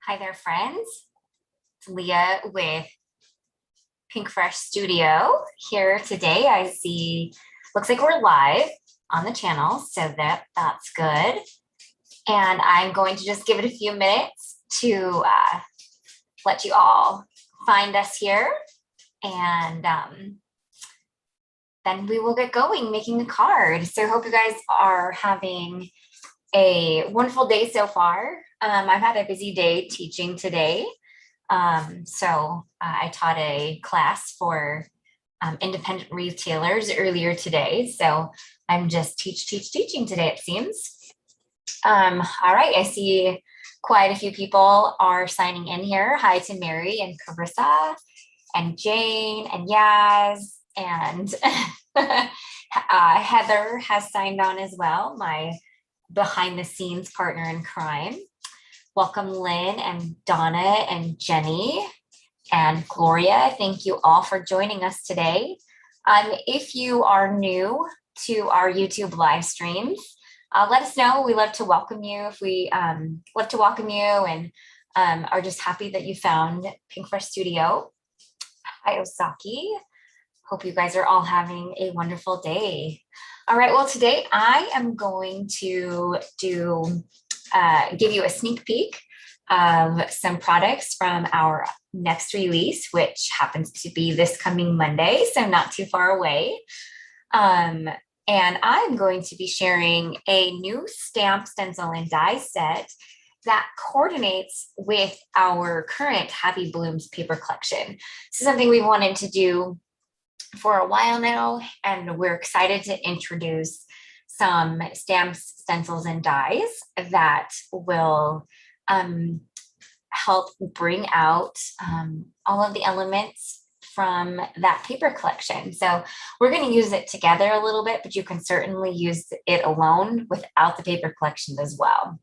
Hi there, friends. It's Leah with Pink Fresh Studio here today. I see, looks like we're live on the channel, so that's good. And I'm going to just give it a few minutes to let you all find us here. And then we will get going making a card. So I hope you guys are having a wonderful day so far. I've had a busy day teaching today. I taught a class for independent retailers earlier today. So I'm just teaching today, it seems. All right, I see quite a few people are signing in here. Hi to Mary and Carissa and Jane and Yaz and Heather has signed on as well, my behind the scenes partner in crime. Welcome Lynn and Donna and Jenny and Gloria. Thank you all for joining us today. If you are new to our YouTube live streams, let us know. We love to welcome you. If we love to welcome you and are just happy that you found Pink Fresh Studio. Hi Osaki. Hope you guys are all having a wonderful day. All right, well, today I am going to give you a sneak peek of some products from our next release, which happens to be this coming Monday, so not too far away. And I'm going to be sharing a new stamp, stencil, and die set that coordinates with our current Happy Blooms paper collection. This is something we wanted to do for a while now, and we're excited to introduce some stamps, stencils, and dies that will help bring out all of the elements from that paper collection. So we're going to use it together a little bit, but you can certainly use it alone without the paper collection as well.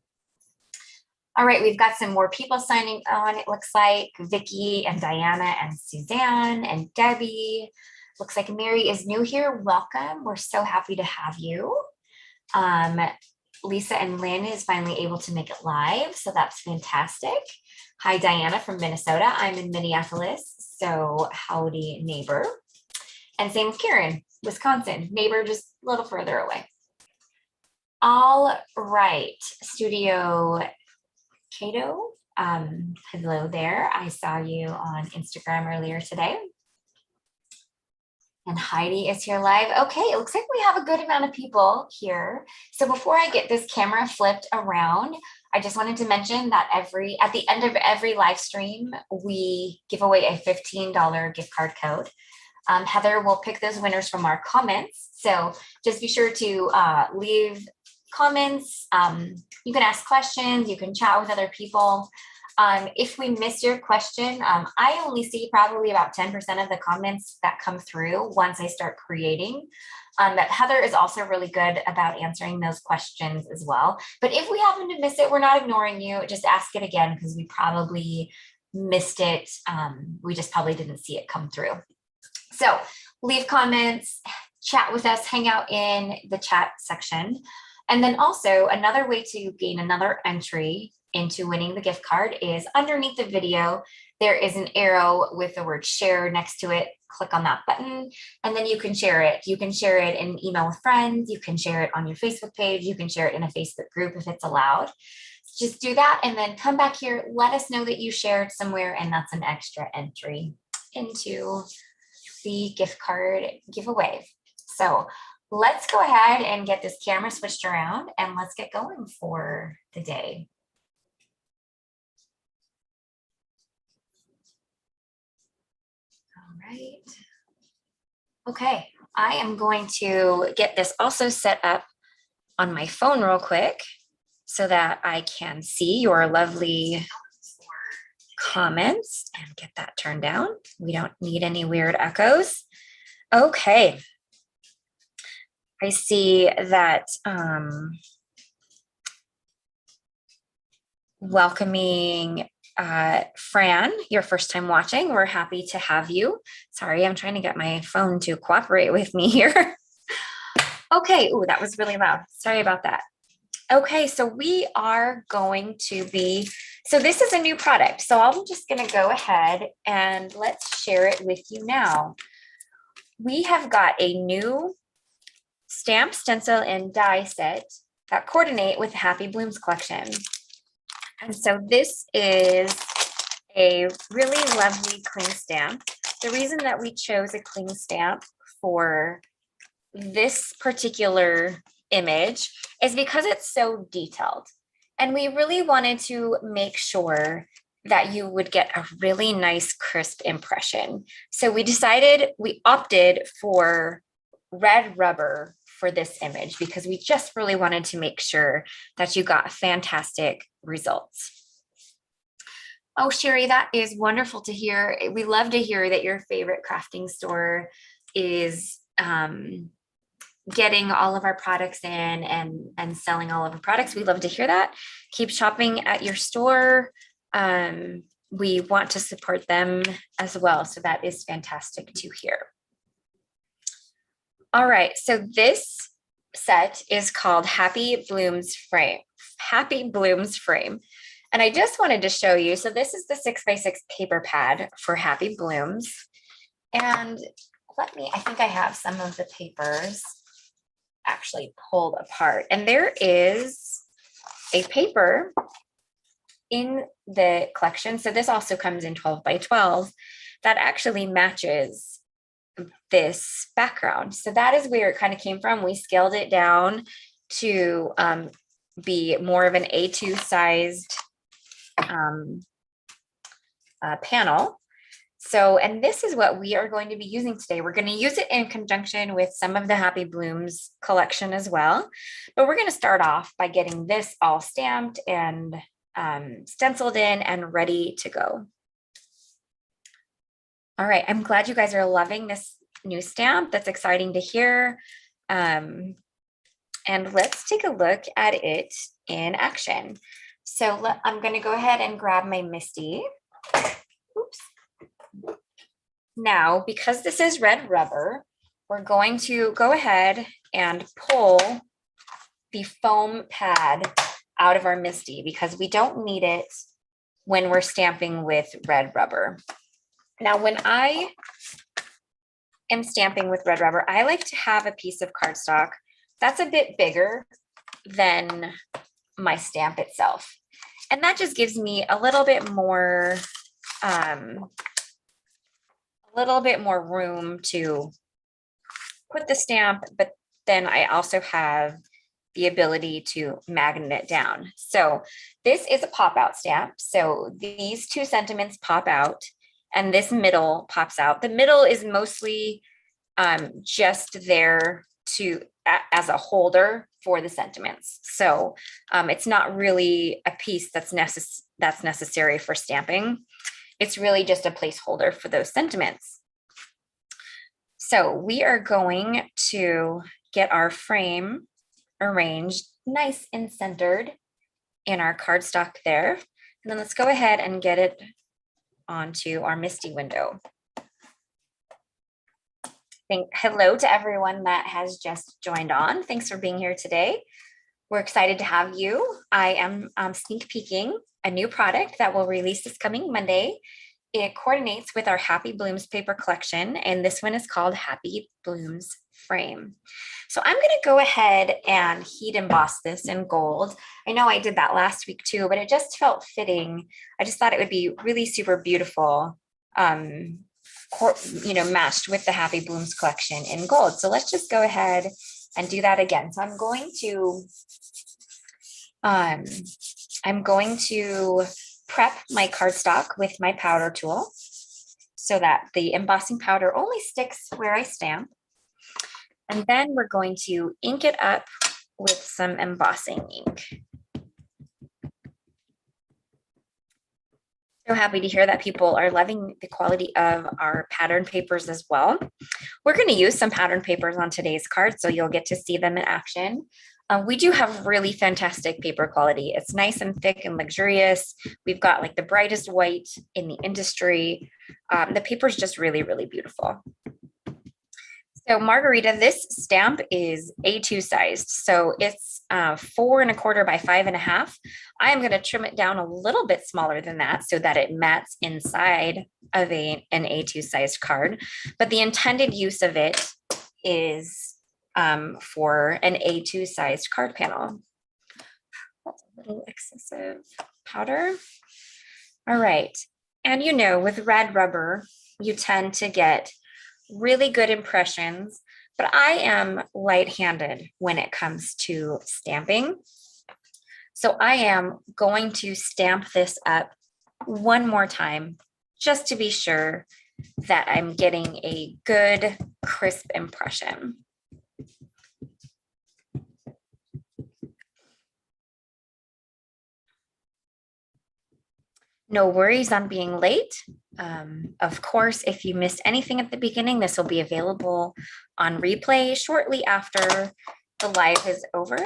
All right, we've got some more people signing on. It looks like Vicky and Diana and Suzanne and Debbie. Looks like Mary is new here. Welcome. We're so happy to have you. Lisa and Lynn is finally able to make it live, so that's fantastic. Hi, Diana from Minnesota. I'm in Minneapolis, so howdy, neighbor. And same with Karen, Wisconsin, neighbor just a little further away. All right, Studio Cato, hello there. I saw you on Instagram earlier today. And Heidi is here live. Okay, it looks like we have a good amount of people here. So before I get this camera flipped around, I just wanted to mention that at the end of every live stream, we give away a $15 gift card code. Heather will pick those winners from our comments. So just be sure to leave comments. You can ask questions, you can chat with other people. If we miss your question, I only see probably about 10% of the comments that come through once I start creating. But Heather is also really good about answering those questions as well. But if we happen to miss it, we're not ignoring you. Just ask it again because we probably missed it. We just probably didn't see it come through. So leave comments, chat with us, hang out in the chat section. And then also another way to gain another entry into winning the gift card is underneath the video, there is an arrow with the word share next to it. Click on that button and then you can share it. You can share it in an email with friends. You can share it on your Facebook page. You can share it in a Facebook group if it's allowed. Just do that and then come back here. Let us know that you shared somewhere and that's an extra entry into the gift card giveaway. So let's go ahead and get this camera switched around and let's get going for the day. All right. Okay, I am going to get this also set up on my phone real quick so that I can see your lovely comments and get that turned down. We don't need any weird echoes. Okay. I see that welcoming Fran, your first time watching. We're happy to have you. Sorry, I'm trying to get my phone to cooperate with me here. Okay, ooh, that was really loud. Sorry about that. Okay, so we are going to be, so this is a new product. So I'm just going to go ahead and let's share it with you now. We have got a new stamp, stencil, and die set that coordinate with the Happy Blooms collection. And so this is a really lovely cling stamp. The reason that we chose a cling stamp for this particular image is because it's so detailed. And we really wanted to make sure that you would get a really nice crisp impression. So we opted for red rubber for this image because we just really wanted to make sure that you got fantastic results. Oh, Sherry, that is wonderful to hear. We love to hear that your favorite crafting store is getting all of our products in and selling all of our products. We love to hear that. Keep shopping at your store. We want to support them as well. So that is fantastic to hear. All right, so this set is called Happy Blooms Frame. Happy Blooms Frame. And I just wanted to show you, so this is the 6x6 paper pad for Happy Blooms. And I think I have some of the papers actually pulled apart. And there is a paper in the collection. So this also comes in 12 by 12 that actually matches this background. So that is where it kind of came from. We scaled it down to be more of an A2 sized panel. So, and this is what we are going to be using today. We're going to use it in conjunction with some of the Happy Blooms collection as well. But we're going to start off by getting this all stamped and stenciled in and ready to go. All right, I'm glad you guys are loving this new stamp. That's exciting to hear. And let's take a look at it in action. So I'm going to go ahead and grab my Misty. Oops. Now, because this is red rubber, we're going to go ahead and pull the foam pad out of our Misty because we don't need it when we're stamping with red rubber. Now, when I am stamping with red rubber, I like to have a piece of cardstock that's a bit bigger than my stamp itself. And that just gives me a little bit more room to put the stamp, but then I also have the ability to magnet it down. So this is a pop-out stamp. So these 2 sentiments pop out and this middle pops out. The middle is mostly just there as a holder for the sentiments. So it's not really a piece that's necessary for stamping. It's really just a placeholder for those sentiments. So we are going to get our frame arranged nice and centered in our cardstock there. And then let's go ahead and get it onto our Misty window. Hello to everyone that has just joined on. Thanks for being here today. We're excited to have you. I am sneak peeking a new product that will release this coming Monday. It coordinates with our Happy Blooms paper collection, and this one is called Happy Blooms Frame. So I'm going to go ahead and heat emboss this in gold. I know I did that last week too, but it just felt fitting. I just thought it would be really super beautiful, matched with the Happy Blooms collection in gold. So let's just go ahead and do that again. So I'm going to prep my cardstock with my powder tool so that the embossing powder only sticks where I stamp. And then we're going to ink it up with some embossing ink. So happy to hear that people are loving the quality of our pattern papers as well. We're going to use some pattern papers on today's card, so you'll get to see them in action. We do have really fantastic paper quality. It's nice and thick and luxurious. We've got like the brightest white in the industry. The paper is just really, really beautiful. So Margarita, this stamp is A2 sized. So it's 4¼ by 5½. I am going to trim it down a little bit smaller than that so that it mats inside of an A2 sized card. But the intended use of it is for an A2 sized card panel. That's a little excessive powder. All right. And you know, with red rubber, you tend to get really good impressions, but I am light-handed when it comes to stamping. So I am going to stamp this up one more time just to be sure that I'm getting a good crisp impression. No worries on being late. Of course, if you missed anything at the beginning, this will be available on replay shortly after the live is over.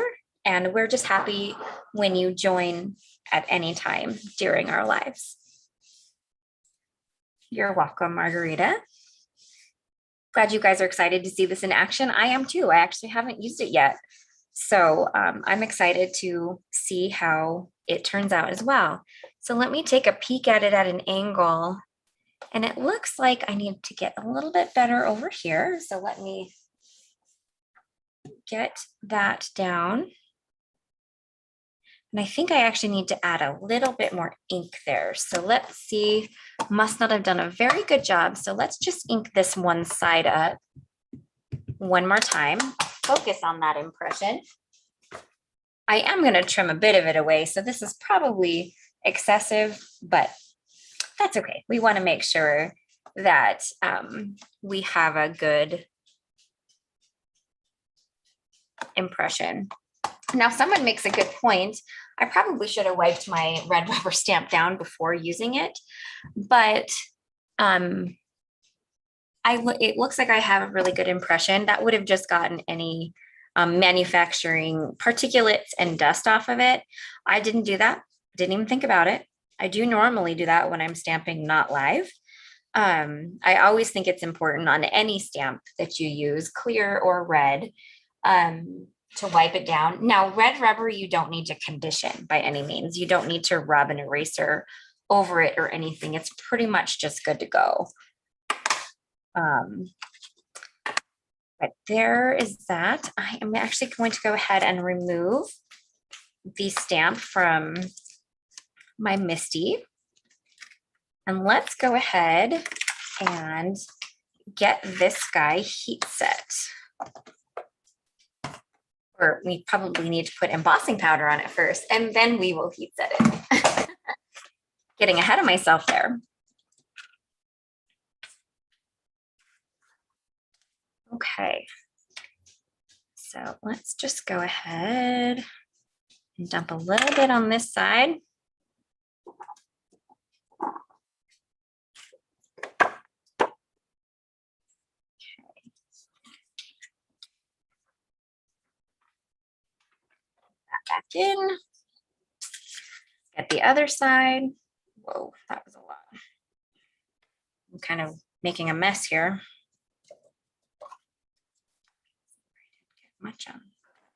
And we're just happy when you join at any time during our lives. You're welcome, Margarita. Glad you guys are excited to see this in action. I am too. I actually haven't used it yet. So I'm excited to see how it turns out as well. So let me take a peek at it at an angle. And it looks like I need to get a little bit better over here. So let me get that down. And I think I actually need to add a little bit more ink there. So let's see, must not have done a very good job. So let's just ink this one side up one more time. Focus on that impression. I am going to trim a bit of it away. So this is probably excessive, but that's okay. We want to make sure that we have a good impression. Now, someone makes a good point. I probably should have wiped my red rubber stamp down before using it, but it looks like I have a really good impression. That would have just gotten any manufacturing particulates and dust off of it. I didn't do that. Didn't even think about it. I do normally do that when I'm stamping not live. I always think it's important on any stamp that you use, clear or red, to wipe it down. Now, red rubber, you don't need to condition by any means. You don't need to rub an eraser over it or anything. It's pretty much just good to go. But there is that. I am actually going to go ahead and remove the stamp from my MISTI. And let's go ahead and get this guy heat set. Or we probably need to put embossing powder on it first, and then we will heat set it. Getting ahead of myself there. Okay. So let's just go ahead and dump a little bit on this side. Back in. Get the other side. Whoa, that was a lot. I'm kind of making a mess here. Get much on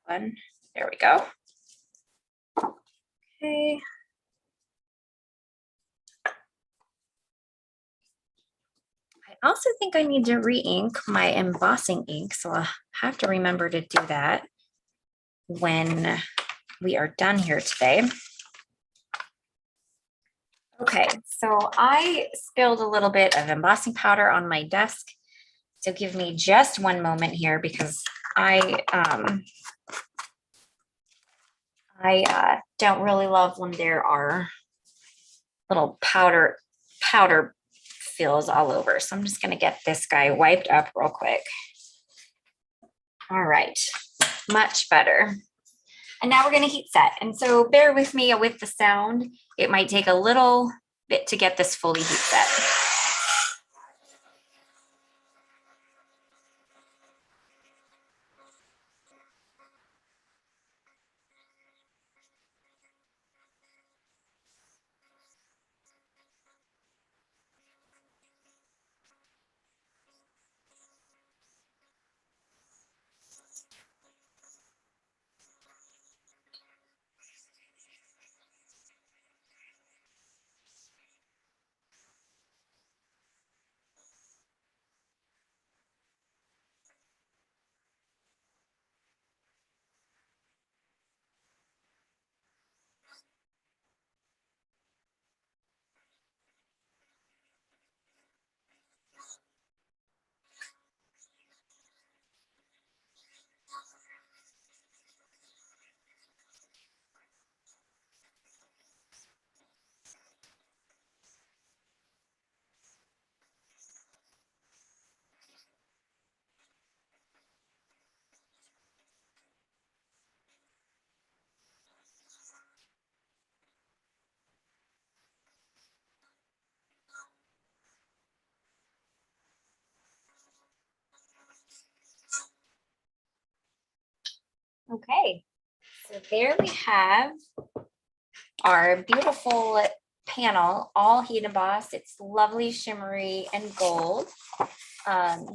one. There we go. Okay. I also think I need to re-ink my embossing ink, so I'll have to remember to do that when we are done here today. Okay, so I spilled a little bit of embossing powder on my desk. So give me just one moment here because I don't really love when there are little powder fills all over. So I'm just gonna get this guy wiped up real quick. All right, much better. And now we're gonna heat set. And so bear with me with the sound. It might take a little bit to get this fully heat set. Okay, so there we have our beautiful panel, all heat embossed. It's lovely, shimmery, and gold. And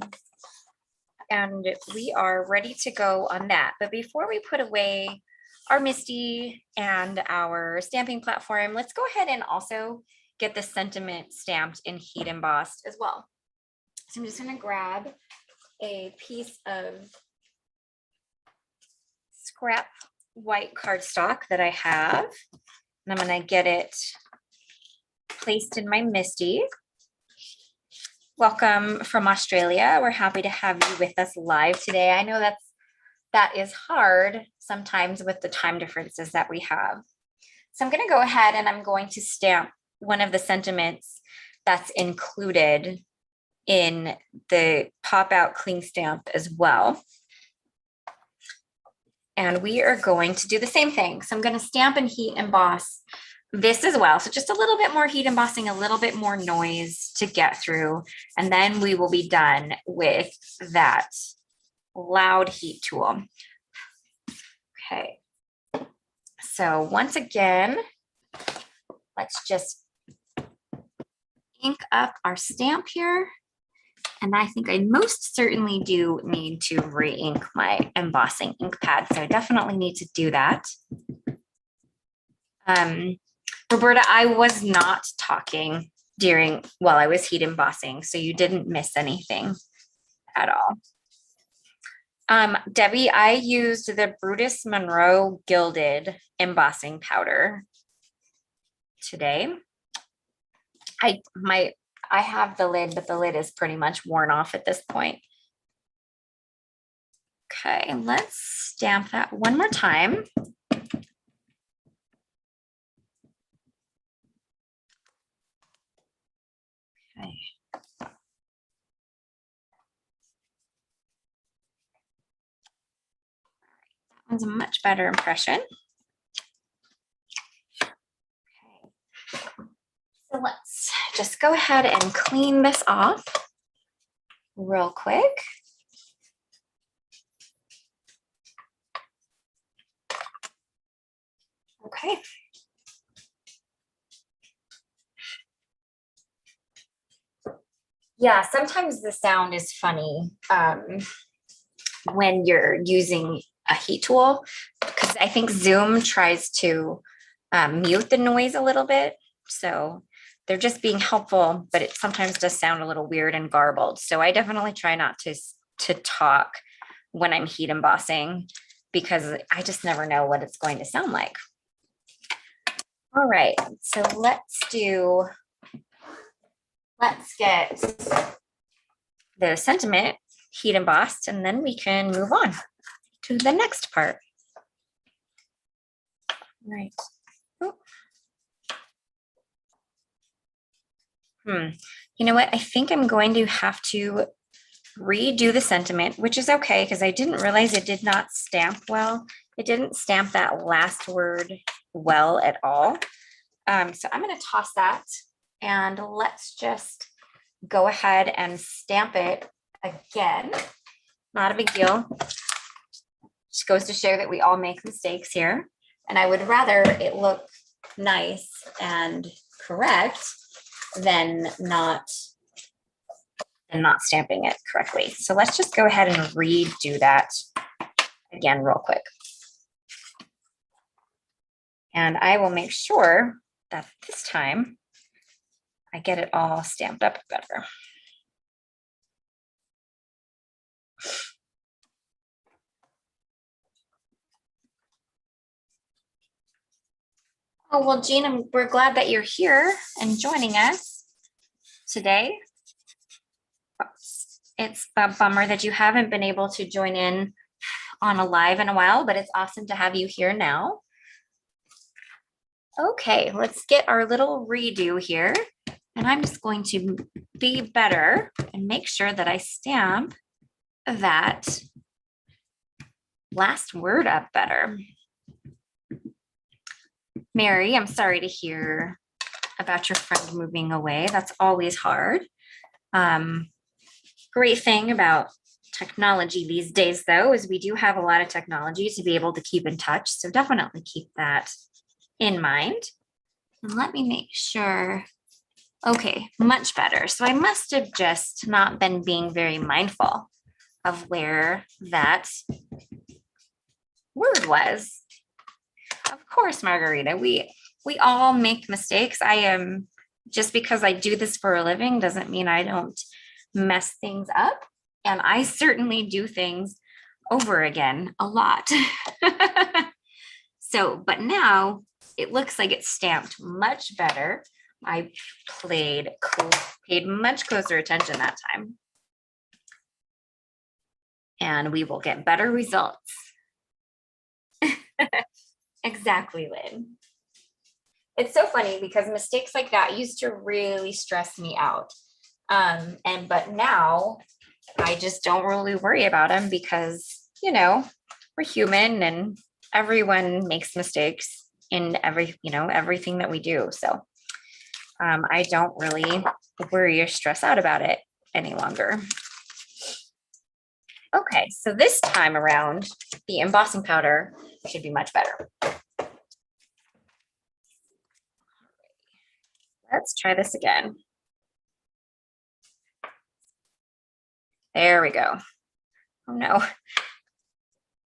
we are ready to go on that. But before we put away our Misty and our stamping platform, let's go ahead and also get the sentiment stamped in heat embossed as well. So I'm just going to grab a piece of scrap white cardstock that I have, and I'm going to get it placed in my Misty. Welcome from Australia. We're happy to have you with us live today. I know that is hard sometimes with the time differences that we have. So I'm going to go ahead and I'm going to stamp one of the sentiments that's included in the pop out cling stamp as well. And we are going to do the same thing. So I'm going to stamp and heat emboss this as well. So just a little bit more heat embossing, a little bit more noise to get through. And then we will be done with that loud heat tool. Okay. So once again, let's just ink up our stamp here. And I think I most certainly do need to re-ink my embossing ink pad. So I definitely need to do that. Roberta, I was not talking while I was heat embossing, so you didn't miss anything at all. Debbie, I used the Brutus Monroe Gilded embossing powder today. I have the lid, but the lid is pretty much worn off at this point. Okay, let's stamp that one more time. Okay. That one's a much better impression. Okay. So let's just go ahead and clean this off real quick. Okay. Yeah, sometimes the sound is funny when you're using a heat tool, because I think Zoom tries to mute the noise a little bit. So they're just being helpful, but it sometimes does sound a little weird and garbled. So I definitely try not to talk when I'm heat embossing, because I just never know what it's going to sound like. All right, so let's get the sentiment heat embossed, and then we can move on to the next part. Right. Oh. You know what? I think I'm going to have to redo the sentiment, which is okay, because I didn't realize it did not stamp well. It didn't stamp that last word well at all. So I'm going to toss that, and let's just go ahead and stamp it again. Not a big deal. Just goes to show that we all make mistakes here. And I would rather it look nice and correct than not stamping it correctly. So let's just go ahead and redo that again real quick. And I will make sure that this time I get it all stamped up better. Oh, well, Jean, we're glad that you're here and joining us today. It's a bummer that you haven't been able to join in on a live in a while, but it's awesome to have you here now. Okay, let's get our little redo here. And I'm just going to be better and make sure that I stamp that last word up better. Mary, I'm sorry to hear about your friend moving away. That's always hard. Great thing about technology these days, though, is we do have a lot of technology to be able to keep in touch. So definitely keep that in mind. And let me make sure. Okay, much better. So I must have just not been being very mindful of where that word was. Of course, Margarita, we all make mistakes. Just because I do this for a living doesn't mean I don't mess things up. And I certainly do things over again a lot. But now it looks like it's stamped much better. I paid much closer attention that time. And we will get better results. Exactly, Lynn. It's so funny because mistakes like that used to really stress me out. But now I just don't really worry about them because, we're human and everyone makes mistakes in everything that we do. So I don't really worry or stress out about it any longer. Okay, so this time around, the embossing powder should be much better. Let's try this again. There we go. Oh no.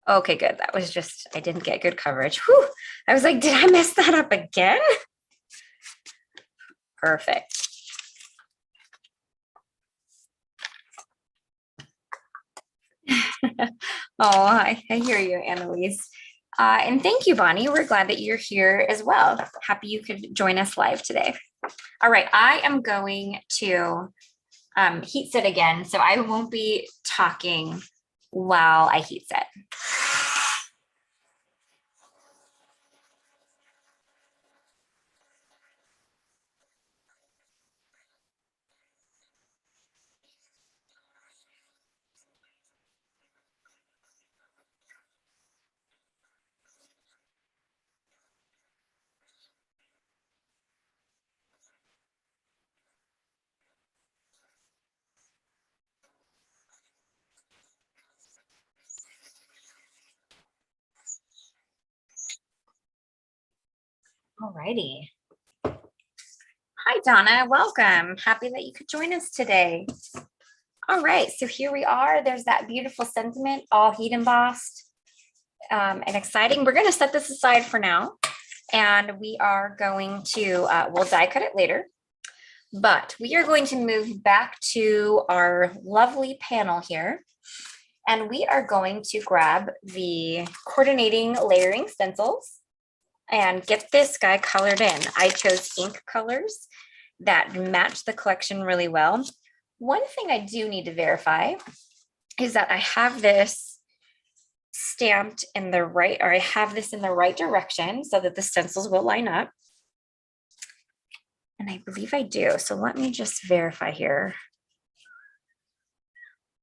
Okay, good. That was just, I didn't get good coverage. Whew. I was like, did I mess that up again? Perfect. Oh, I hear you, Annalise. And thank you, Bonnie. We're glad that you're here as well. Happy you could join us live today. All right, I am going to heat set again, so I won't be talking while I heat set. All righty. Hi, Donna. Welcome. Happy that you could join us today. All right, so here we are. There's that beautiful sentiment, all heat embossed and exciting. We're going to set this aside for now, and we are going to, we'll die cut it later, but we are going to move back to our lovely panel here, and we are going to grab the coordinating layering stencils and get this guy colored in. I chose ink colors that match the collection really well. One thing I do need to verify is that I have this stamped in the right, or I have this in the right direction so that the stencils will line up. And I believe I do. So let me just verify here.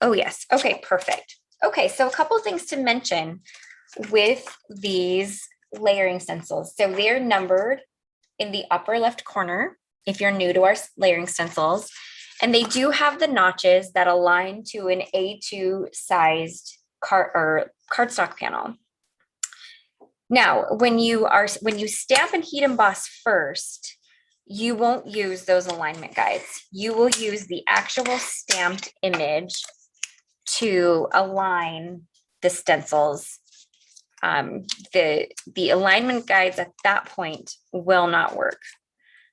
Oh, yes. Okay, perfect. Okay, so a couple of things to mention with these layering stencils. So they're numbered in the upper left corner if you're new to our layering stencils. And they do have the notches that align to an A2 sized cardstock panel. Now, when you stamp and heat emboss first, you won't use those alignment guides. You will use the actual stamped image to align the stencils. The alignment guides at that point will not work.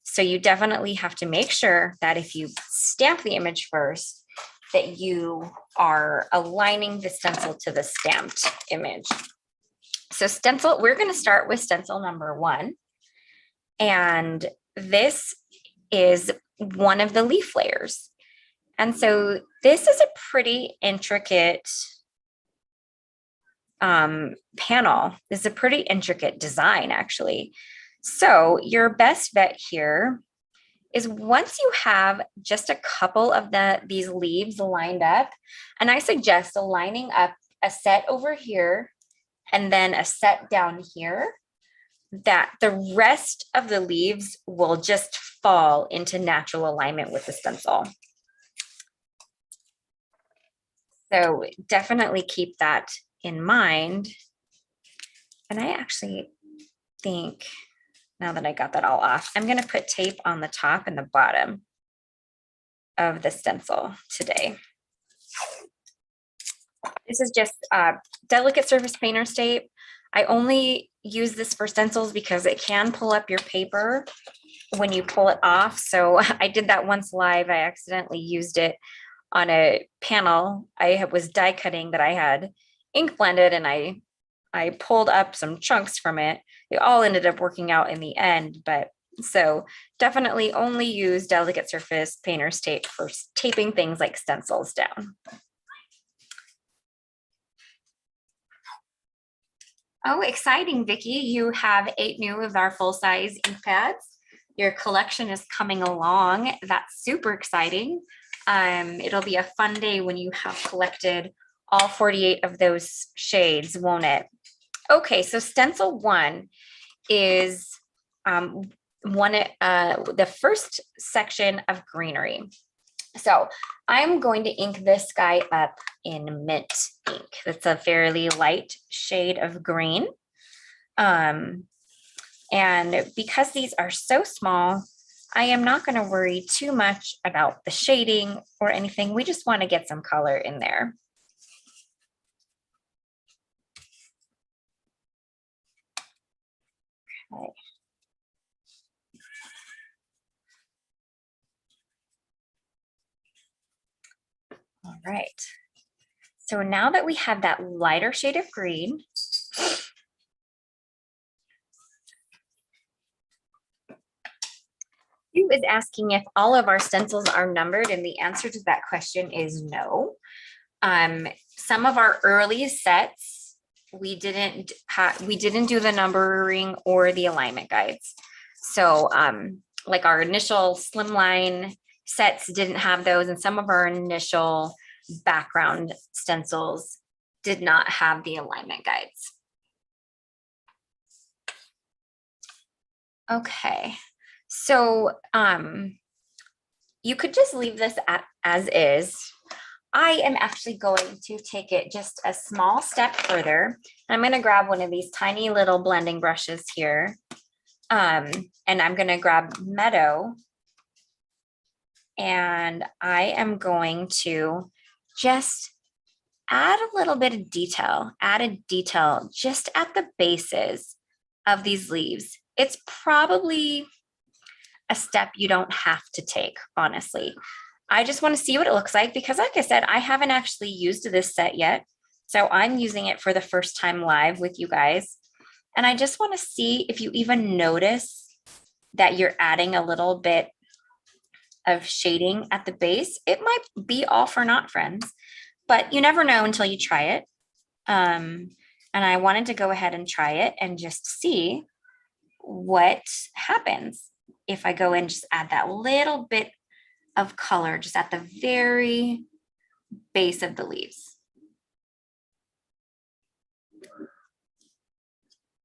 So you definitely have to make sure that if you stamp the image first, that you are aligning the stencil to the stamped image. So stencil, we're going to start with stencil number 1. And this is one of the leaf layers. And so this is a pretty intricate panel. This is a pretty intricate design, actually. So your best bet here is once you have just a couple of these leaves lined up, and I suggest aligning up a set over here and then a set down here, that the rest of the leaves will just fall into natural alignment with the stencil. So definitely keep that in mind. And I actually think, now that I got that all off, I'm going to put tape on the top and the bottom of the stencil today. This is just delicate surface painter's tape. I only use this for stencils because it can pull up your paper when you pull it off. So I did that once live. I accidentally used it on a panel. I was die cutting that I had ink blended, and I pulled up some chunks from it. It all ended up working out in the end, but so definitely only use delicate surface painter's tape for taping things like stencils down. Oh, exciting, Vicki. You have 8 new of our full-size ink pads. Your collection is coming along. That's super exciting. It'll be a fun day when you have collected all 48 of those shades, won't it? Okay, so stencil 1 is the first section of greenery. So I'm going to ink this guy up in mint ink. That's a fairly light shade of green. And because these are so small, I am not going to worry too much about the shading or anything. We just want to get some color in there. Okay. All right. So now that we have that lighter shade of green, Sue is asking if all of our stencils are numbered, and the answer to that question is no. Some of our early sets, we didn't do the numbering or the alignment guides. So like our initial slimline sets didn't have those, and some of our initial background stencils did not have the alignment guides. Okay, so you could just leave this as is. I am actually going to take it just a small step further. I'm going to grab one of these tiny little blending brushes here. And I'm going to grab Meadow. And I am going to just add a little bit of detail, just at the bases of these leaves. It's probably a step you don't have to take, honestly. I just want to see what it looks like because, like I said, I haven't actually used this set yet. So I'm using it for the first time live with you guys. And I just want to see if you even notice that you're adding a little bit of shading at the base. It might be all for naught, friends, but you never know until you try it. And I wanted to go ahead and try it and just see what happens if I go and just add that little bit of color just at the very base of the leaves.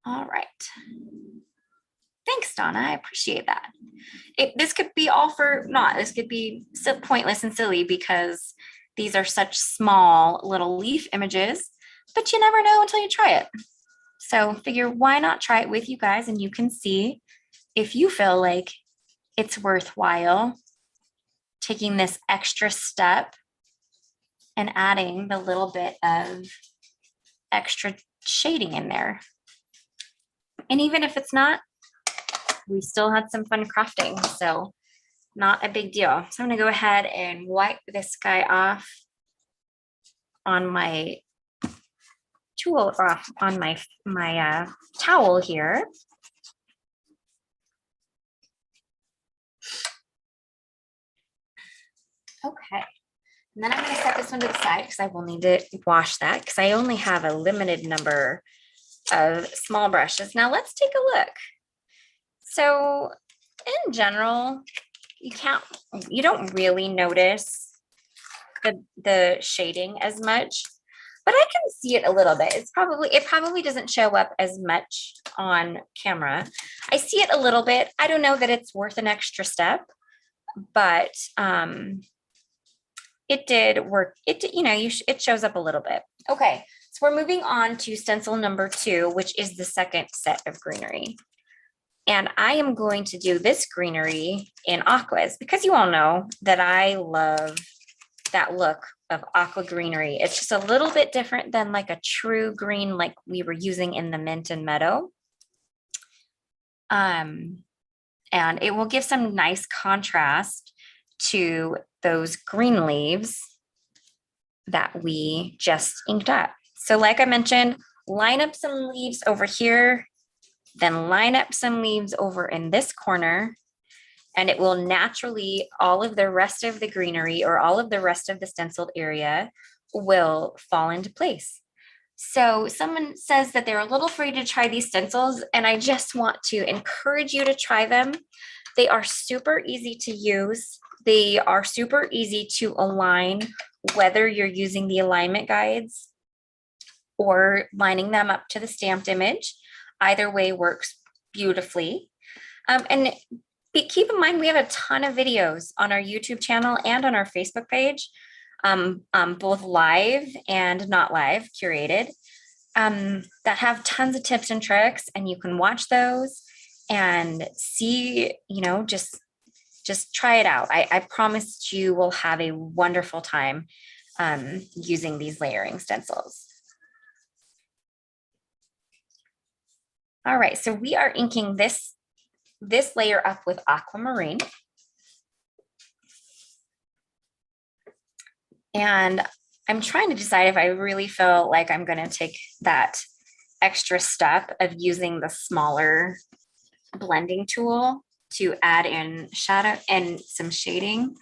All right. Thanks, Donna. I appreciate that. This could be all for naught. This could be so pointless and silly because these are such small little leaf images, but you never know until you try it. So figure why not try it with you guys, and you can see if you feel like it's worthwhile taking this extra step and adding the little bit of extra shading in there. And even if it's not, we still had some fun crafting, so not a big deal. So I'm gonna go ahead and wipe this guy off on my tool, or on my towel here. Okay, and then I'm going to set this one to the side because I will need to wash that because I only have a limited number of small brushes. Now let's take a look. So in general, you don't really notice the shading as much, but I can see it a little bit. It probably doesn't show up as much on camera. I see it a little bit. I don't know that it's worth an extra step, but it did work. You know, it shows up a little bit. Okay, so we're moving on to stencil number 2, which is the second set of greenery. And I am going to do this greenery in aquas because you all know that I love that look of aqua greenery. It's just a little bit different than like a true green like we were using in the mint and meadow. And it will give some nice contrast to those green leaves that we just inked up. So like I mentioned, line up some leaves over here, then line up some leaves over in this corner, and it will naturally, all of the rest of the greenery or all of the rest of the stenciled area will fall into place. So someone says that they're a little afraid to try these stencils, and I just want to encourage you to try them. They are super easy to use. They are super easy to align, whether you're using the alignment guides or lining them up to the stamped image. Either way works beautifully. And keep in mind, we have a ton of videos on our YouTube channel and on our Facebook page, both live and not live, curated, that have tons of tips and tricks, and you can watch those and see, you know, just try it out. I promise you will have a wonderful time using these layering stencils. All right, so we are inking this layer up with aquamarine. And I'm trying to decide if I really feel like I'm going to take that extra step of using the smaller blending tool to add in shadow and some shading,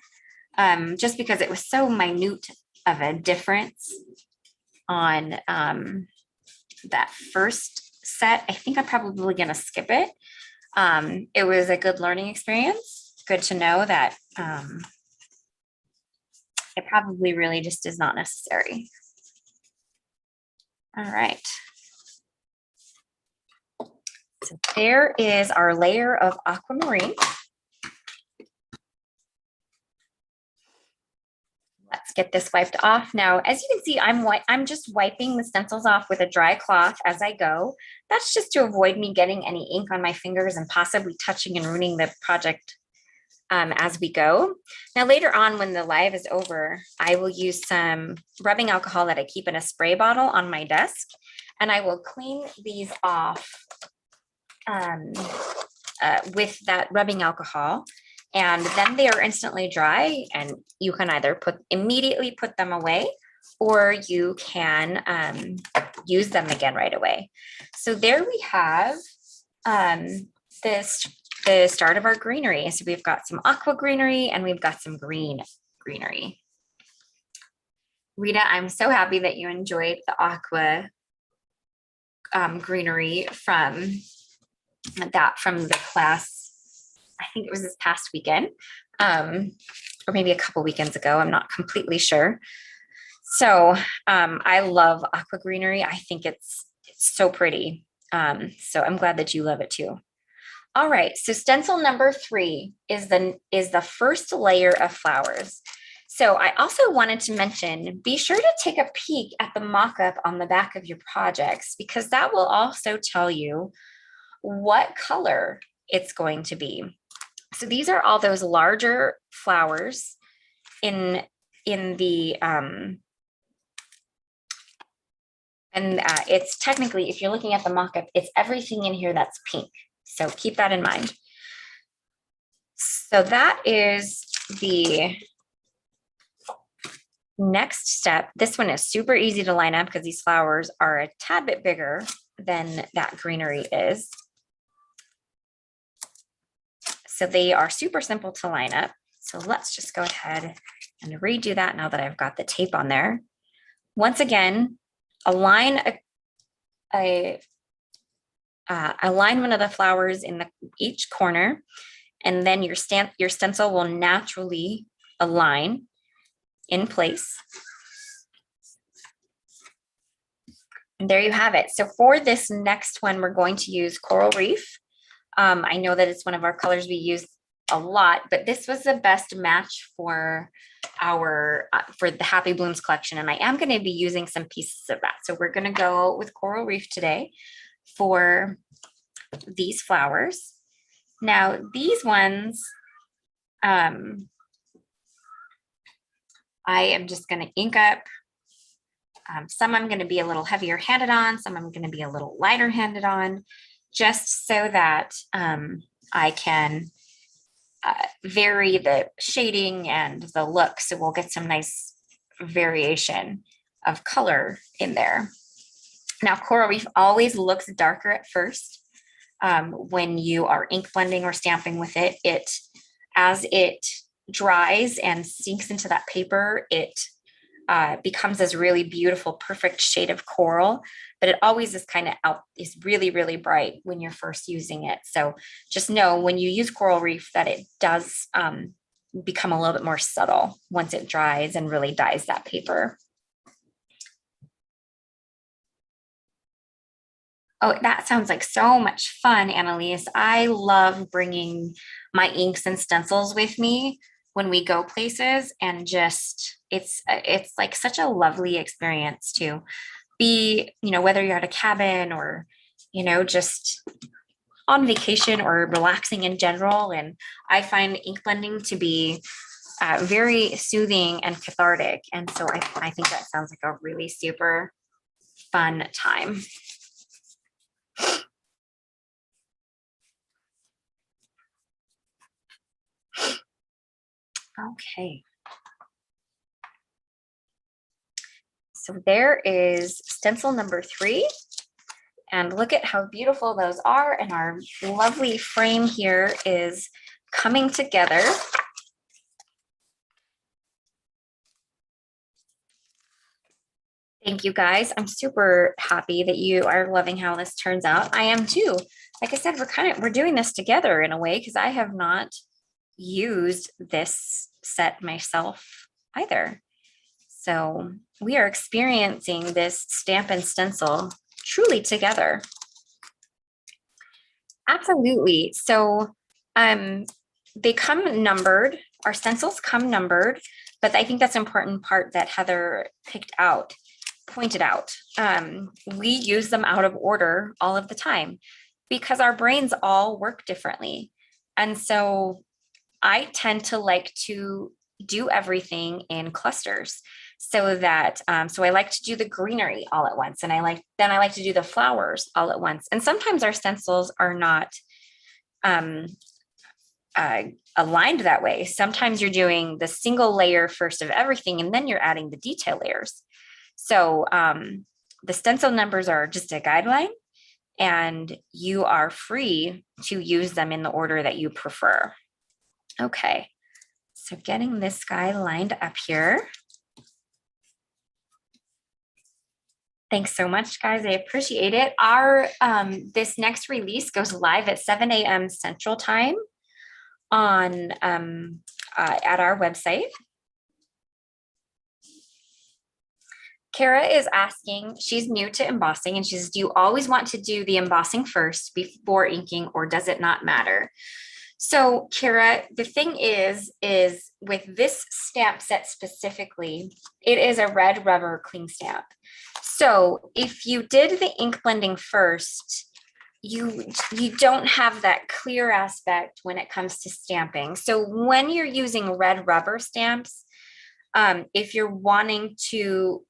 just because it was so minute of a difference on that first set. I think I'm probably going to skip it. It was a good learning experience. Good to know that it probably really just is not necessary. All right. So there is our layer of aquamarine. Let's get this wiped off. Now, as you can see, I'm just wiping the stencils off with a dry cloth as I go. That's just to avoid me getting any ink on my fingers and possibly touching and ruining the project as we go. Now, later on when the live is over, I will use some rubbing alcohol that I keep in a spray bottle on my desk, and I will clean these off with that rubbing alcohol. And then they are instantly dry, and you can either immediately put them away, or you can use them again right away. So there we have the start of our greenery. So we've got some aqua greenery and we've got some green greenery. Rita, I'm so happy that you enjoyed the aqua greenery from the class. I think it was this past weekend, or maybe a couple weekends ago. I'm not completely sure. So I love aqua greenery. I think it's so pretty. So I'm glad that you love it too. All right, so stencil number 3 is the first layer of flowers. So I also wanted to mention, be sure to take a peek at the mock-up on the back of your projects, because that will also tell you what color it's going to be. So these are all those larger flowers in the it's technically, if you're looking at the mock-up, it's everything in here that's pink. So keep that in mind. So that is the next step. This one is super easy to line up because these flowers are a tad bit bigger than that greenery is. So they are super simple to line up. So let's just go ahead and redo that now that I've got the tape on there. Once again, align align one of the flowers in each corner, and then your stencil will naturally align in place. And there you have it. So for this next one, we're going to use Coral Reef. I know that it's one of our colors we use a lot, but this was the best match for for the Happy Blooms collection, and I am going to be using some pieces of that. So we're going to go with Coral Reef today for these flowers. Now these ones, I am just going to ink up. Some I'm going to be a little heavier handed on, some I'm going to be a little lighter handed on, just so that I can vary the shading and the look. So we'll get some nice variation of color in there. Now, Coral Reef always looks darker at first. When you are ink blending or stamping with it, as it dries and sinks into that paper, it becomes this really beautiful, perfect shade of coral, but it always is really, really bright when you're first using it. So just know when you use Coral Reef that it does become a little bit more subtle once it dries and really dyes that paper. Oh, that sounds like so much fun, Annalise. I love bringing my inks and stencils with me when we go places, and just it's like such a lovely experience to be, whether you're at a cabin or, just on vacation or relaxing in general. And I find ink blending to be very soothing and cathartic. And so I think that sounds like a really super fun time. Okay. So there is stencil number 3. And look at how beautiful those are. And our lovely frame here is coming together. Thank you guys. I'm super happy that you are loving how this turns out. I am too. Like I said, we're doing this together in a way, because I have not used this set myself either. So we are experiencing this stamp and stencil truly together. Absolutely. So they come numbered. Our stencils come numbered, but I think that's an important part that Heather pointed out. We use them out of order all of the time because our brains all work differently. And so I tend to like to do everything in clusters, so that so I like to do the greenery all at once, and I like to do the flowers all at once. And sometimes our stencils are not aligned that way. Sometimes you're doing the single layer first of everything, and then you're adding the detail layers. So the stencil numbers are just a guideline, and you are free to use them in the order that you prefer. Okay, so getting this guy lined up here. Thanks so much, guys. I appreciate it. Our this next release goes live at 7 a.m. Central Time on at our website. Kara is asking, she's new to embossing, and she says, do you always want to do the embossing first before inking, or does it not matter? So Kara, the thing is with this stamp set specifically, it is a red rubber cling stamp. So if you did the ink blending first, you don't have that clear aspect when it comes to stamping. So when you're using red rubber stamps, if you're wanting to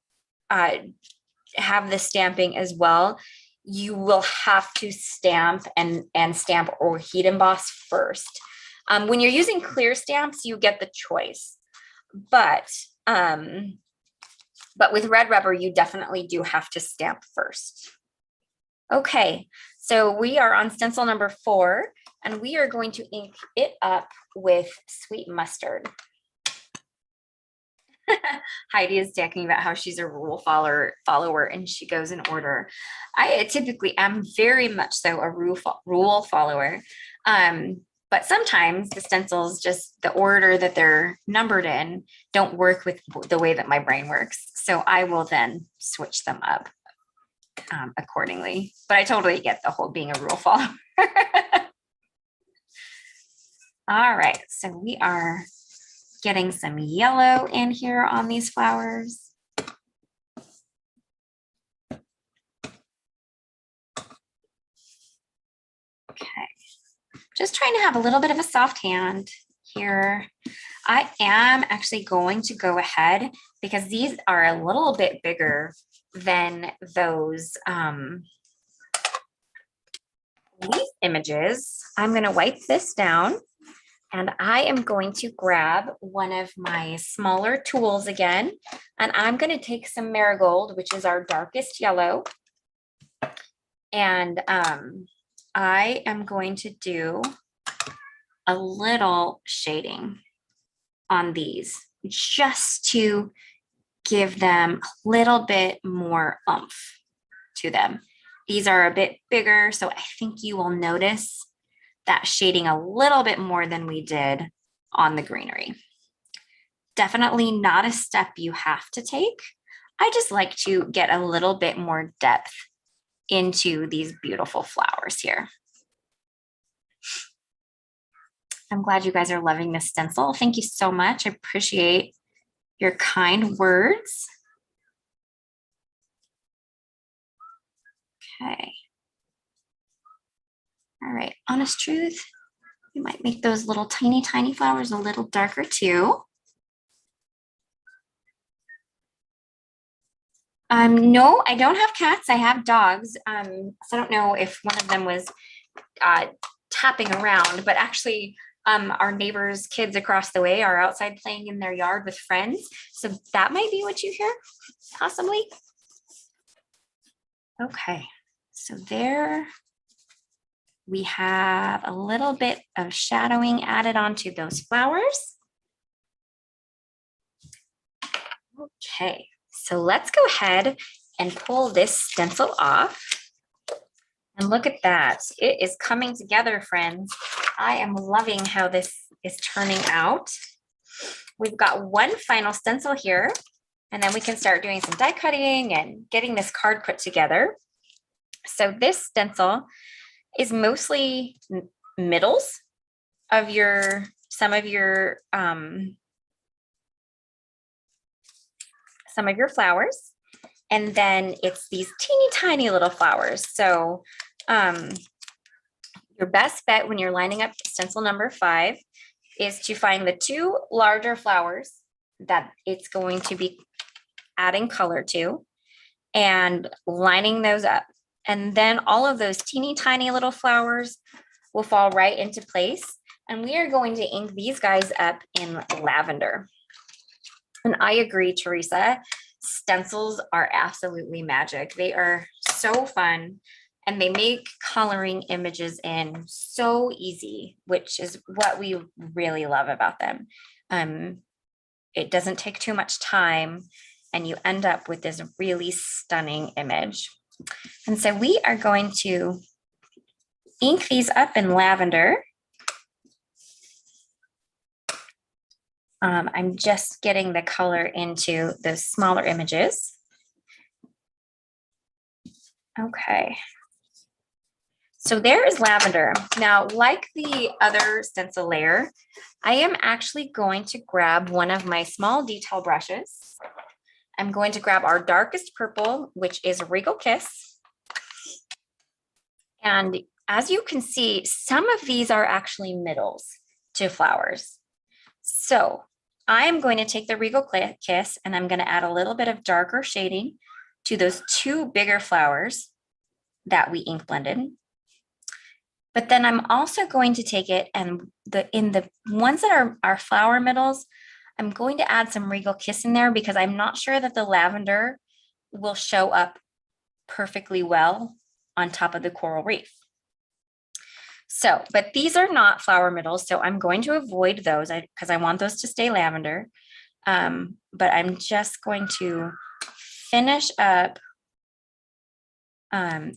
have the stamping as well, you will have to stamp and stamp or heat emboss first. When you're using clear stamps, you get the choice, but with red rubber, you definitely do have to stamp first. Okay, so we are on stencil number 4, and we are going to ink it up with sweet mustard. Heidi is talking about how she's a rule follower and she goes in order. I typically am very much so a rule follower. But sometimes the stencils, just the order that they're numbered in, don't work with the way that my brain works. So I will then switch them up accordingly. But I totally get the whole being a rule follower. All right, so we are getting some yellow in here on these flowers. Okay, just trying to have a little bit of a soft hand here. I am actually going to go ahead because these are a little bit bigger than those leaf images. I'm going to wipe this down and I am going to grab one of my smaller tools again, and I'm going to take some marigold, which is our darkest yellow, and I am going to do a little shading on these just to give them a little bit more oomph to them. These are a bit bigger, so I think you will notice that shading a little bit more than we did on the greenery. Definitely not a step you have to take. I just like to get a little bit more depth into these beautiful flowers here. I'm glad you guys are loving this stencil. Thank you so much. I appreciate your kind words. Okay. All right, honest truth. We might make those little tiny, tiny flowers a little darker too. No, I don't have cats. I have dogs. So I don't know if one of them was tapping around, but actually our neighbors' kids across the way are outside playing in their yard with friends. So that might be what you hear, possibly. Okay, so there we have a little bit of shadowing added onto those flowers. Okay, so let's go ahead and pull this stencil off. And look at that. It is coming together, friends. I am loving how this is turning out. We've got one final stencil here, and then we can start doing some die cutting and getting this card put together. So this stencil is mostly middles of some of your flowers, and then it's these teeny tiny little flowers. So your best bet when you're lining up stencil number 5 is to find the 2 larger flowers that it's going to be adding color to and lining those up. And then all of those teeny tiny little flowers will fall right into place. And we are going to ink these guys up in lavender. And I agree, Teresa, stencils are absolutely magic. They are so fun and they make coloring images in so easy, which is what we really love about them. It doesn't take too much time and you end up with this really stunning image. And so we are going to ink these up in lavender. I'm just getting the color into those smaller images. Okay. So there is lavender. Now, like the other stencil layer, I am actually going to grab one of my small detail brushes. I'm going to grab our darkest purple, which is Regal Kiss. And as you can see, some of these are actually middles to flowers. So I'm going to take the Regal Kiss and I'm going to add a little bit of darker shading to those 2 bigger flowers that we ink blended. But then I'm also going to take it and in the ones that are flower middles, I'm going to add some Regal Kiss in there because I'm not sure that the lavender will show up perfectly well on top of the coral reef. So, but these are not flower middles, so I'm going to avoid those because I want those to stay lavender. But I'm just going to finish up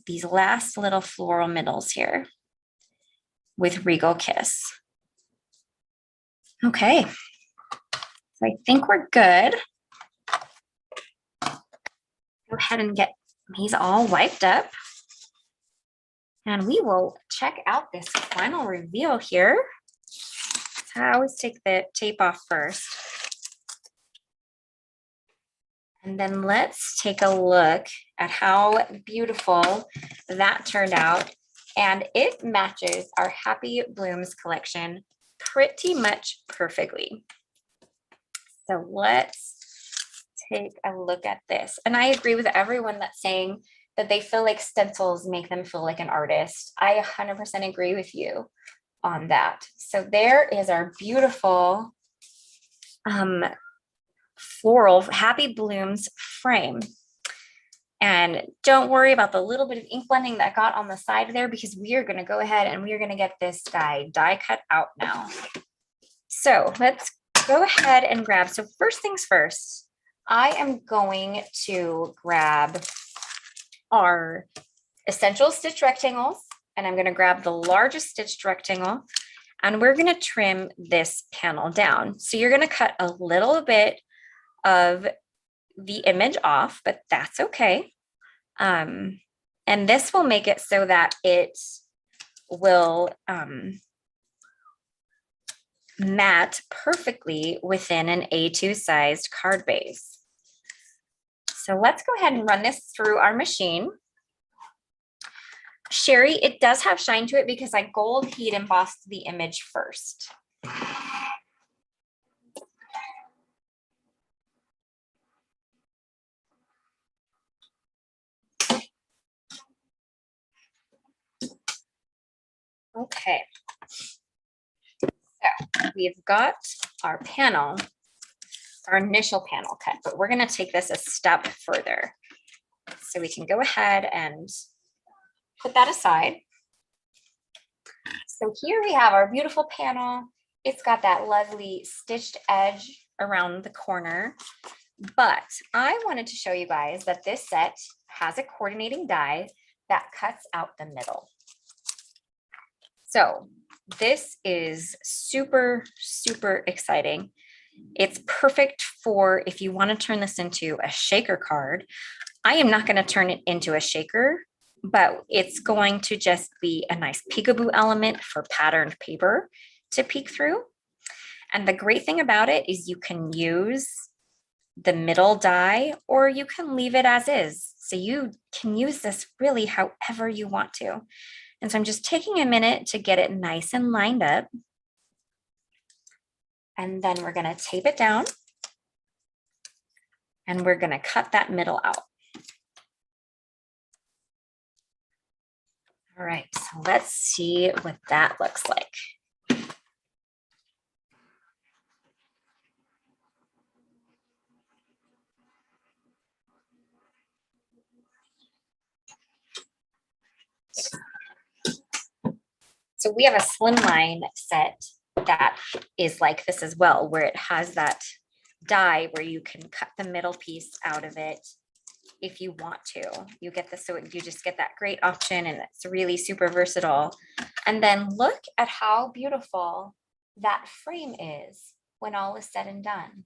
these last little floral middles here with Regal Kiss. Okay, so I think we're good. Go ahead and get these all wiped up. And we will check out this final reveal here. So I always take the tape off first. And then let's take a look at how beautiful that turned out. And it matches our Happy Blooms collection pretty much perfectly. So let's take a look at this. And I agree with everyone that's saying that they feel like stencils make them feel like an artist. I 100% agree with you on that. So there is our beautiful floral Happy Blooms frame. And don't worry about the little bit of ink blending that got on the side there, because we are going to go ahead and we are going to get this guy die cut out now. So let's go ahead and grab. So first things first, I am going to grab our essential stitch rectangles, and I'm going to grab the largest stitched rectangle, and we're going to trim this panel down. So you're going to cut a little bit of the image off, but that's okay. And this will make it so that it will mat perfectly within an A2 sized card base. So let's go ahead and run this through our machine. Sherry, it does have shine to it because I gold heat embossed the image first. Okay, so we've got our panel, our initial panel cut, but we're going to take this a step further. So we can go ahead and put that aside. So here we have our beautiful panel. It's got that lovely stitched edge around the corner, but I wanted to show you guys that this set has a coordinating die that cuts out the middle. So this is super, super exciting. It's perfect for if you want to turn this into a shaker card. I am not going to turn it into a shaker, but it's going to just be a nice peekaboo element for patterned paper to peek through. And the great thing about it is you can use the middle die or you can leave it as is. So you can use this really however you want to. And so I'm just taking a minute to get it nice and lined up. And then we're going to tape it down. And we're going to cut that middle out. All right, so let's see what that looks like. So we have a slimline set that is like this as well, where it has that die where you can cut the middle piece out of it if you want to. You get this, so you just get that great option, and it's really super versatile. And then look at how beautiful that frame is when all is said and done.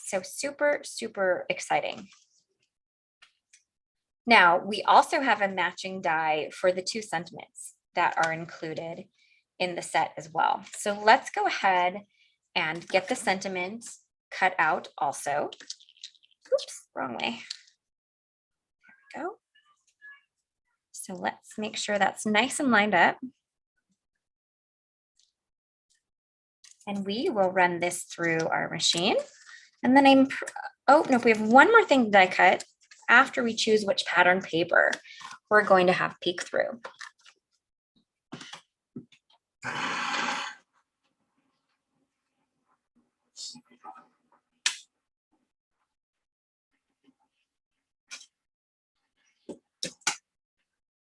So super, super exciting. Now, we also have a matching die for the 2 sentiments that are included in the set as well. So let's go ahead and get the sentiment cut out also. Oops, wrong way. There we go. So let's make sure that's nice and lined up. And we will run this through our machine. And then oh no, we have one more thing to die cut after we choose which pattern paper we're going to have peek through.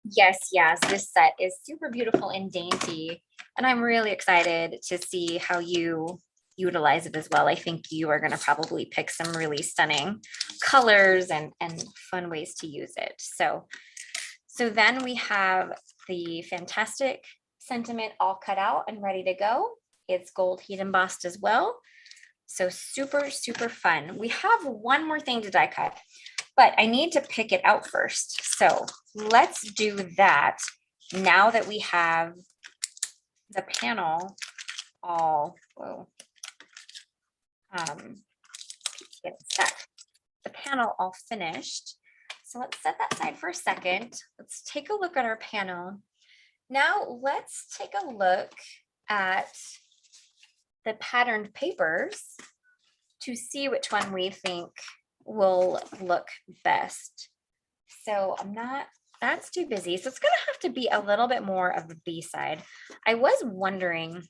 Yes, this set is super beautiful and dainty, and I'm really excited to see how you utilize it as well. I think you are going to probably pick some really stunning colors and fun ways to use it. So then we have the fantastic sentiment all cut out and ready to go. It's gold heat embossed as well. So super, super fun. We have one more thing to die cut, but I need to pick it out first. So let's do that now that we have the panel all, get stuck. The panel all finished. So let's set that aside for a second. Let's take a look at our panel. Now let's take a look at the patterned papers to see which one we think will look best. So that's too busy. So it's gonna have to be a little bit more of the B side. I was wondering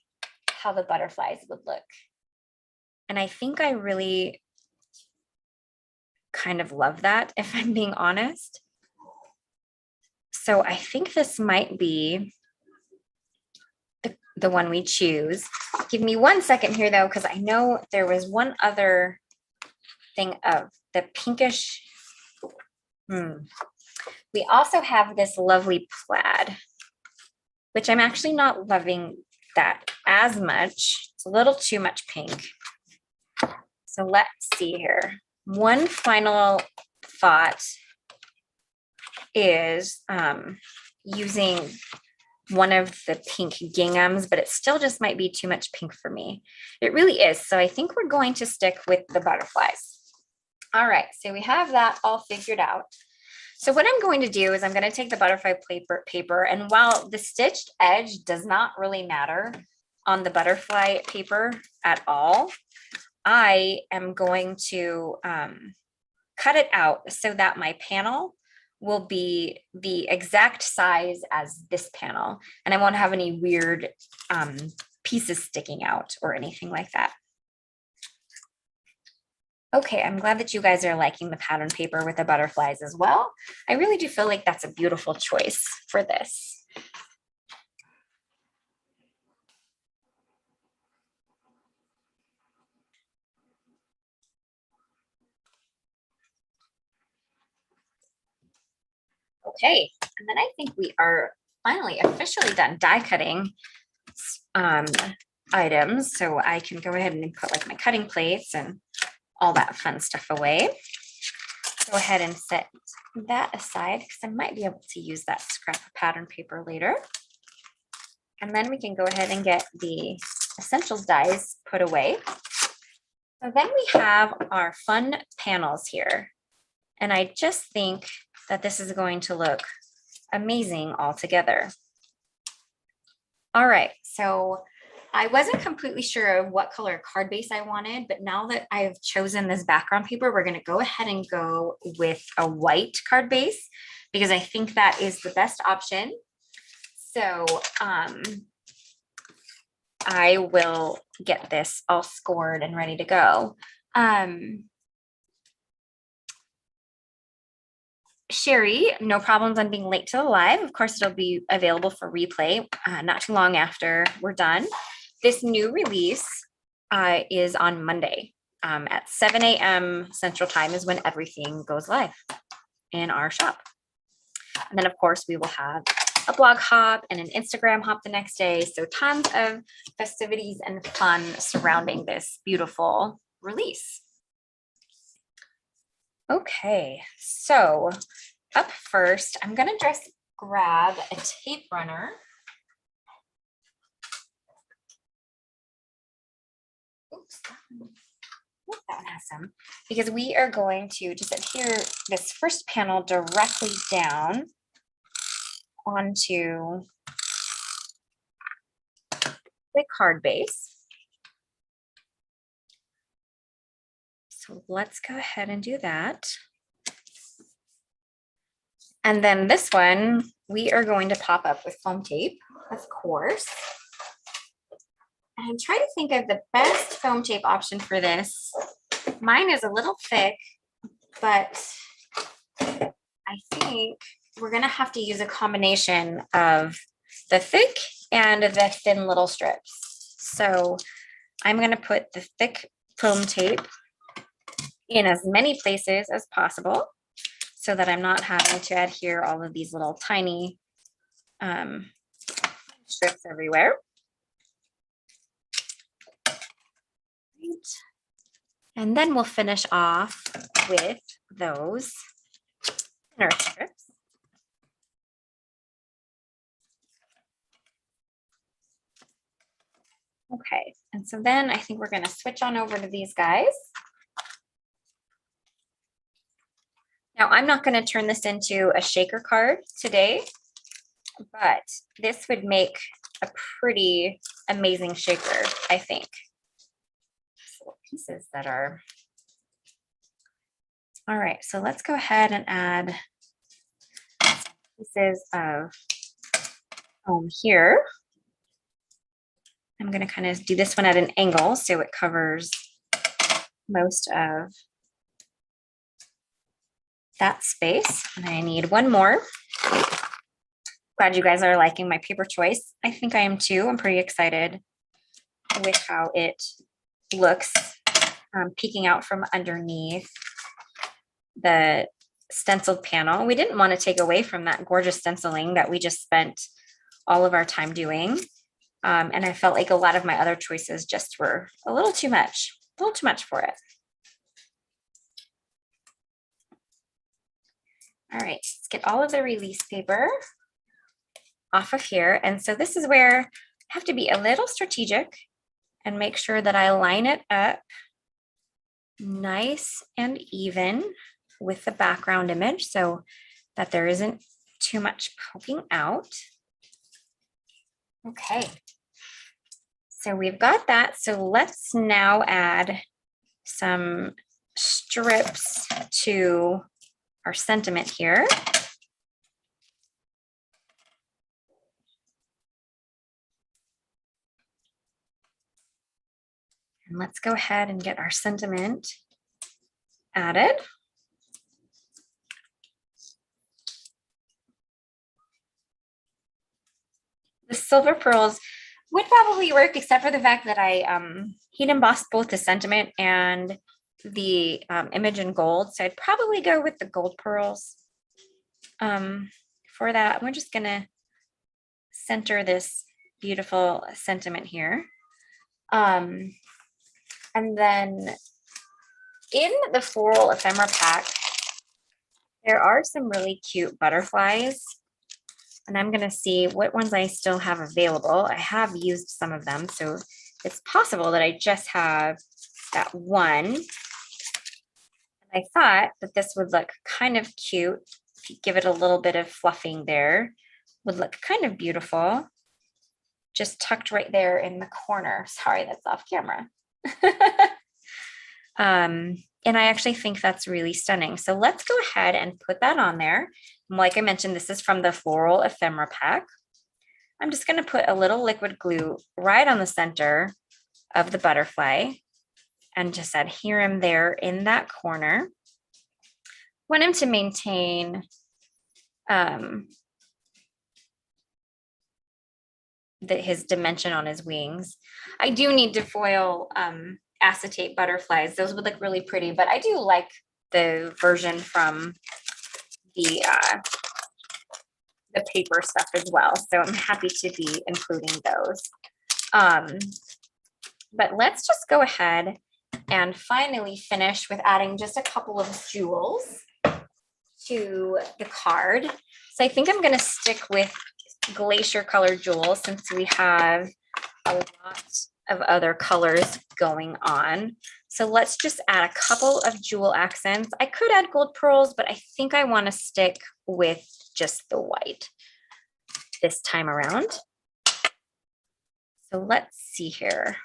how the butterflies would look. And I think I really kind of love that, if I'm being honest. So I think this might be the one we choose. Give me 1 second here though, because I know there was one other thing of the pinkish. We also have this lovely plaid, which I'm actually not loving that as much. It's a little too much pink. So let's see here. One final thought is using one of the pink ginghams, but it still just might be too much pink for me. It really is. So I think we're going to stick with the butterflies. All right, so we have that all figured out. So what I'm going to do is I'm going to take the butterfly paper, and while the stitched edge does not really matter on the butterfly paper at all, I am going to cut it out so that my panel will be the exact size as this panel, and I won't have any weird pieces sticking out or anything like that. Okay, I'm glad that you guys are liking the pattern paper with the butterflies as well. I really do feel like that's a beautiful choice for this. Okay, and then I think we are finally officially done die cutting items. So I can go ahead and put like my cutting plates and all that fun stuff away. Go ahead and set that aside because I might be able to use that scrap of pattern paper later. And then we can go ahead and get the essentials dies put away. So then we have our fun panels here. And I just think that this is going to look amazing all together. All right, so I wasn't completely sure of what color card base I wanted, but now that I've chosen this background paper, we're going to go ahead and go with a white card base because I think that is the best option. So I will get this all scored and ready to go. Sherry, no problems on being late to the live. Of course, it'll be available for replay not too long after we're done. This new release is on Monday at 7 a.m. Central Time is when everything goes live in our shop. And then, of course, we will have a blog hop and an Instagram hop the next day. So tons of festivities and fun surrounding this beautiful release. Okay, so up first, I'm going to just grab a tape runner. Oops, that one has some, because we are going to just adhere this first panel directly down onto the card base. So let's go ahead and do that. And then this one, we are going to pop up with foam tape, of course. And try to think of the best foam tape option for this. Mine is a little thick, but I think we're gonna have to use a combination of the thick and the thin little strips. So I'm gonna put the thick foam tape in as many places as possible so that I'm not having to adhere all of these little tiny strips everywhere. And then we'll finish off with those thinner strips. Okay, and so then I think we're gonna switch on over to these guys. Now I'm not gonna turn this into a shaker card today, but this would make a pretty amazing shaker, I think. Little pieces that are, all right, so let's go ahead and add pieces of foam here. I'm gonna kind of do this one at an angle so it covers most of that space. And I need one more. Glad you guys are liking my paper choice. I think I am too. I'm pretty excited with how it looks peeking out from underneath the stenciled panel. We didn't want to take away from that gorgeous stenciling that we just spent all of our time doing. And I felt like a lot of my other choices just were a little too much for it. All right, let's get all of the release paper off of here. And so this is where I have to be a little strategic and make sure that I line it up nice and even with the background image so that there isn't too much poking out. Okay, so we've got that. So let's now add some strips to our sentiment here. And let's go ahead and get our sentiment added. The silver pearls would probably work, except for the fact that I heat embossed both the sentiment and the image in gold. So I'd probably go with the gold pearls for that. We're just gonna center this beautiful sentiment here. And then in the floral ephemera pack, there are some really cute butterflies. And I'm gonna see what ones I still have available. I have used some of them, so it's possible that I just have that one. And I thought that this would look kind of cute. If you give it a little bit of fluffing there, would look kind of beautiful. Just tucked right there in the corner. Sorry, that's off camera. And I actually think that's really stunning. So let's go ahead and put that on there. And like I mentioned, this is from the Floral Ephemera Pack. I'm just going to put a little liquid glue right on the center of the butterfly and just adhere him there in that corner. Want him to maintain his dimension on his wings. I do need to foil acetate butterflies. Those would look really pretty, but I do like the version from the paper stuff as well. So I'm happy to be including those. But let's just go ahead and finally finish with adding just a couple of jewels to the card. So I think I'm going to stick with glacier colored jewels since we have a lot of other colors going on. So let's just add a couple of jewel accents. I could add gold pearls, but I think I want to stick with just the white this time around. So let's see here.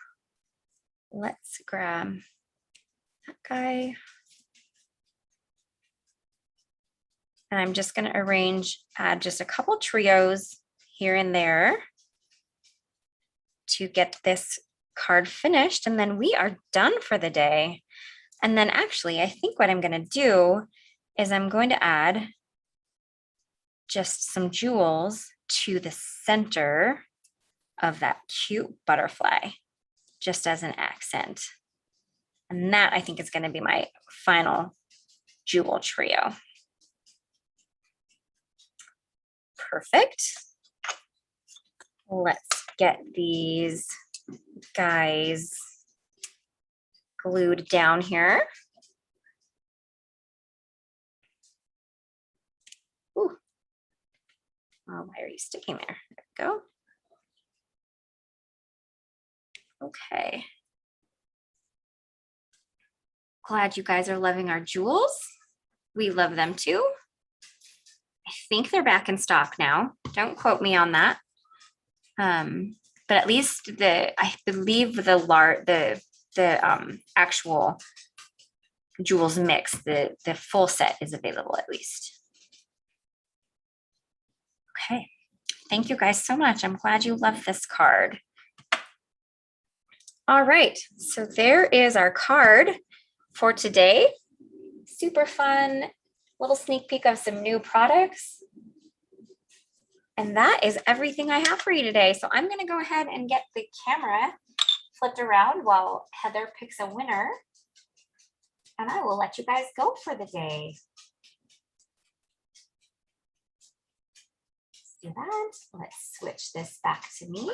Let's grab that guy. And I'm just going to add just a couple trios here and there to get this card finished. And then we are done for the day. And then actually, I think what I'm going to do is I'm going to add just some jewels to the center of that cute butterfly, just as an accent. And that I think is going to be my final jewel trio. Perfect. Let's get these guys glued down here. Ooh. Oh, why are you sticking there? There we go. Okay. Glad you guys are loving our jewels. We love them too. I think they're back in stock now. Don't quote me on that. But at least I believe the actual jewels mix, the full set is available at least. Okay. Thank you guys so much. I'm glad you love this card. All right, so there is our card for today. Super fun little sneak peek of some new products. And that is everything I have for you today. So I'm gonna go ahead and get the camera flipped around while Heather picks a winner. And I will let you guys go for the day. Let's do that. Let's switch this back to me.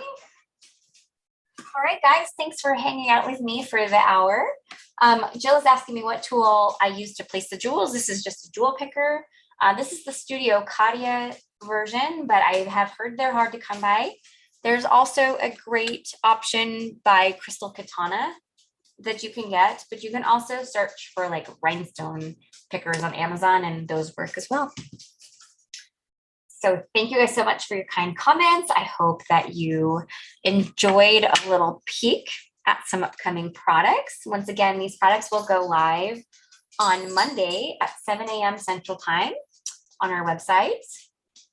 All right, guys, thanks for hanging out with me for the hour. Jill is asking me what tool I use to place the jewels. This is just a jewel picker. This is the Studio Katia version, but I have heard they're hard to come by. There's also a great option by Crystal Katana that you can get, but you can also search for like rhinestone pickers on Amazon, and those work as well. So thank you guys so much for your kind comments. I hope that you enjoyed a little peek at some upcoming products. Once again, these products will go live on Monday at 7 a.m. Central Time on our website.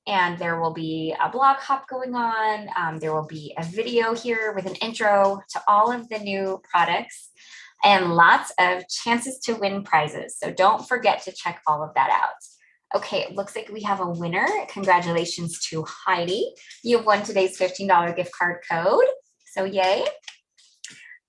And there will be a blog hop going on. There will be a video here with an intro to all of the new products and lots of chances to win prizes. So don't forget to check all of that out. Okay, it looks like we have a winner. Congratulations to Heidi. You have won today's $15 gift card code. So yay.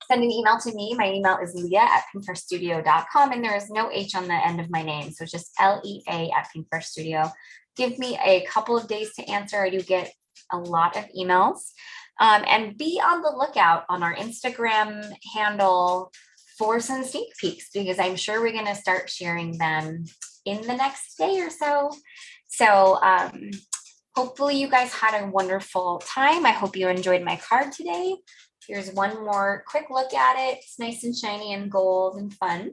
Send an email to me. My email is leah@pinfirststudio.com, and there is no H on the end of my name. So it's just LEA@pinfirststudio. Give me a couple of days to answer. I do get a lot of emails. And be on the lookout on our Instagram handle for some sneak peeks, because I'm sure we're going to start sharing them in the next day or so. So hopefully you guys had a wonderful time. I hope you enjoyed my card today. Here's one more quick look at it. It's nice and shiny and gold and fun.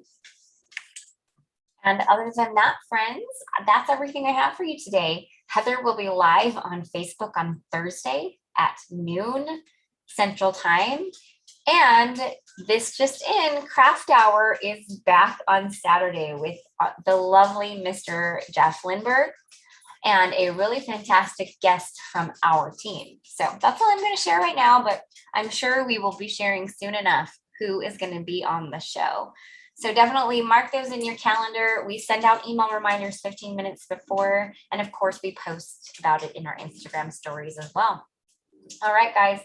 And other than that, friends, that's everything I have for you today. Heather will be live on Facebook on Thursday at noon Central Time. And this just in, Craft Hour is back on Saturday with the lovely Mr. Jeff Lindbergh and a really fantastic guest from our team. So that's all I'm going to share right now, but I'm sure we will be sharing soon enough who is going to be on the show. So definitely mark those in your calendar. We send out email reminders 15 minutes before, and of course we post about it in our Instagram stories as well. All right, guys.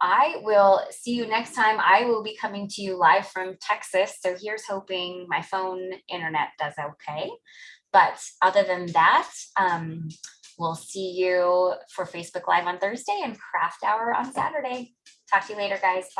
I will see you next time. I will be coming to you live from Texas. So here's hoping my phone internet does okay. But other than that, we'll see you for Facebook Live on Thursday and Craft Hour on Saturday. Talk to you later, guys. Bye.